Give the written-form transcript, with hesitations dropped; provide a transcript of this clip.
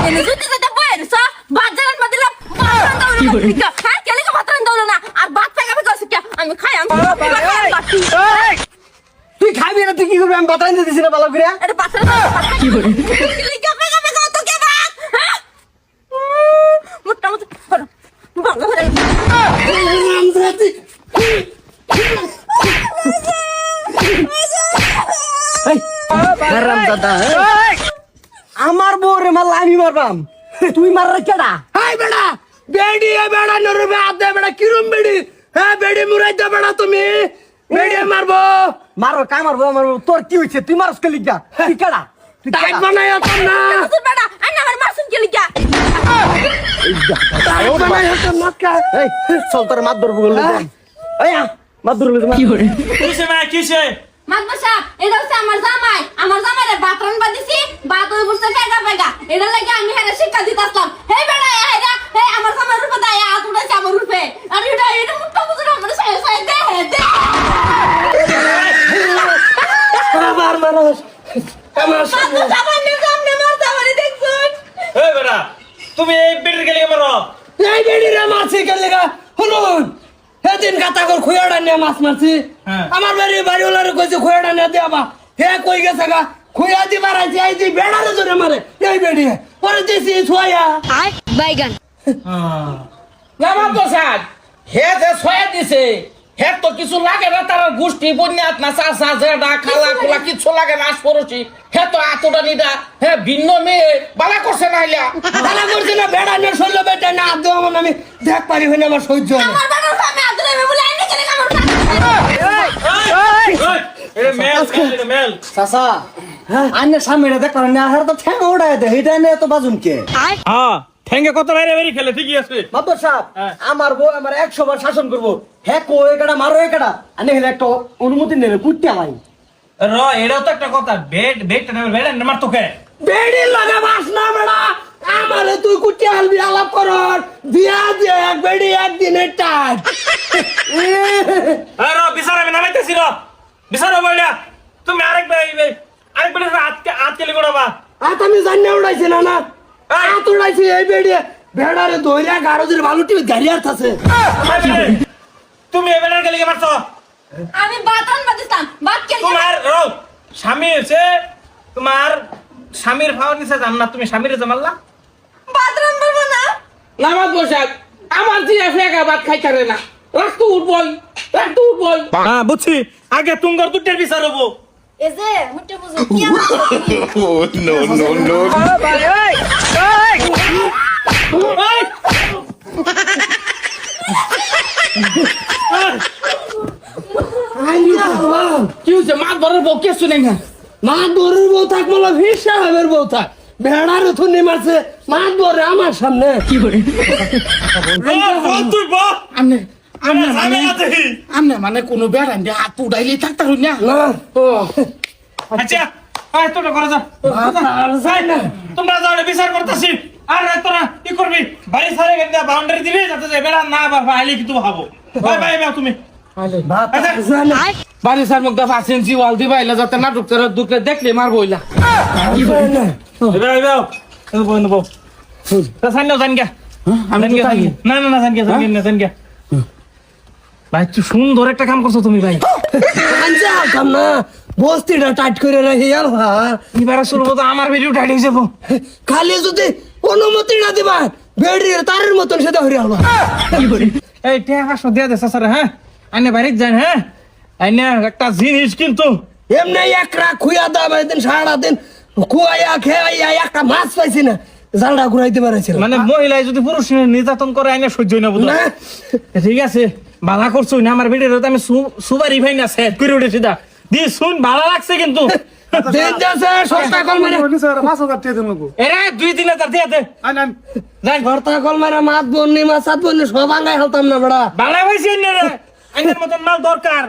এনে জুতি যেটা বইছ বাজারের মধ্যে কি করে হ্যাঁ কেলে কা ভাত রান্দাও না আর ভাত পাকাবে কইছ কি আমি খাই আমি তুই খাবি না তুই কি করবি আমি বাতাই দিতেছি না ভালো করে এটা পাছরে কি করে কেলে কা পাকাবে কত কে ভাত হ্যাঁ মোটামুটি ভালো করে আমার বউরে মারলা আমি মারবাম তুই মাররা কেডা হাই বেড়া বেডি এ বেড়া নরবে আদে বেড়া কিরম বেডি হ্যাঁ বেডি মুরাই দে বেড়া তুমি বেডি মারবো মারো কাই মারবো তোর কি হইছে তুই মারস কে লিগা তুই কেডা তুই টাইট বানায়া তোর না তুই বেটা আইনা আমার মাসুম কেলে কা টাইট বানায়া তোর নাকা এই চল তোর মাত ধরবো বলে এই মাত ধরবো কি করে কিসে মা কিসে মাদবাসা এটা হচ্ছে আমার জামাইরে ভাত রান্না দিছি ভাত ওই বসে ফেগা ফেগা এটা লাগি আমি হেরে শিক্ষা দিতাম হে বেটা এরা হে আমার জামাইর রূপে দায়া হাত উঠাইছে আমার রূপে আর এটা মুট্টা বুঝুন আমার সাই সাই দে মার মারস আমার সামনে মারতে আমারে দেখছুন এই বেটা তুমি এই বেটির গেলে মারো এই বেডি রে মারছি কে লাগা হলুন সেদিন কাতা কর খুয়াড়া নিয়ে মাছ মারছি আমার বাড়িওয়ালারে কইছে খুয়াড়া নিয়ে দেবা হে কই গেছে গা খুয়া দি মারাইছি এই দি বেড়ারে ধরে মারে এই বেডি পরে দিছি ছয়া বাইগান লামা প্রসাদ হে যে ছয়া দিছে হে তো কিছু লাগে না তার গোষ্ঠী বন্যাত না চাচা জেডা খালা খোলা কিছু লাগে না পড়ছি হে তো আতটা নিদা হে ভিন্ন মেয়ে বালা করছে না হইলা তালা করছি না বেড়া নিয়ে শৈল বেটা না আদৌ আমার আমি দেখ পারি হইনা আমার সহ্য হয় না। আমার বাবার সামনে আদরে বলে আইনে কেন আমার এটা মেল চাচা আন্নে সামনে দেখ পারেন না আর তো ঠ্যাং ওড়ায় দে এটা নিয়ে তো বাজুন কে হ্যাঁ ঠেঙ্গে কত বাইরে বাইরে খেলে ঠিকই আছে মাদর সাহেব আমার বউ আমার 100 বার শাসন করবো হ্যাঁ কো একাডা মারো একাডা আনে হেলে একটা অনুমতি নেবে কুটতে আমায় র এটাও তো একটা কথা বেটটা নেবে বেড়া মার তোকে বেড়ি লাগা বাস না বেড়া আমারে তুই কুটি আলবি আলাপ করর দিয়া দে এক বেড়ি একদিনের টাইম র বিচার আমি নামাইতেছি র বিচার বইলা তুমি আরেক বেড়ে হাত কেলে গোড়াবা আত আমি জানি না উড়াইছি না না আত উড়াইছি এই বেড়ি বেড়ারে দইরা গারোদের বালুটি গাড়িয়ার আছে তুমি এই বেড়ার গেলে মারছো আমি ভাত রান্না দিতাম ভাত কেলে তোমার স্বামী হচ্ছে তোমার স্বামীর ভাও নিচে জান না তুমি স্বামীর জামাল্লা ভাত রান্না না লামা প্রসাদ আমার দিয়ে ফেগা ভাত খাইতারে না রাখতো উঠবই হ্যাঁ বুঝছি আগে তুঙ্গর দুটের বিচার হবো এই যে মুটে বুঝো কি আমার কি হচ্ছে মাছ ধরার বউ কে শুনে না মা দরের বউ থাক বলা ভিড় সাহেবের বউ থাক বেড়ার থুনি মারছে মা দরে আমার সামনে কি করে তুই বল আমনে আমি মানে কোনো বেড়ান দিয়ে হাত উঠাইলে থাকতে হই না না ও আচ্ছা আয় তোরা করে যা তোমরা যাও বিচার করতেছি আর তোরা কি করবি বাড়ি সারে গেলে বাউন্ডারি দিবি যাতে বেড়া না আইলে কিন্তু ভাবো ভাই তুমি বাড়ি সার মুখ দফা সেন্সি ওয়াল দিবা এলা যাতে নাটক তোরা দুকে দেখলে মারবো ইলা ভাই তুই সুন্দর একটা কাম করছো তুমি ভাই না বস্তিটা টাইট করে রাখি এবার শুরু তো আমার ভিডিও টাইট হয়ে যাবো খালি যদি অনুমতি না দিবা বেড়ির তারের মতন সেটা হয়ে আলবা এই টাকা দিয়ে দে স্যার হ্যাঁ আইনে বাড়িতে যান হ্যাঁ আইনে একটা জিনিস কিন্তু এমনি একরা খুয়া দাম দিন সারা দিন খুয়াইয়া খেয়াইয়া একটা মাছ পাইছি না জালটা ঘুরাইতে পারেছিল মানে মহিলায় যদি পুরুষ নির্যাতন করে আইনে সহ্য না বুঝলো ঠিক আছে ভালো করছো না আমার ভিডিও আমি সুবারি ভাই না সেট করে উঠেছি দা দি শুন ভালো লাগছে কিন্তু দিন যাচ্ছে সস্তা কল মারে এরে 2-3 দিয়ে দে যাই ভর্তা কল মারে মাছ বন্নি মাছ সাত বন্নি সব আঙ্গাই হতাম না বড়া ভালো হয়েছে আইনের মতন মাল দরকার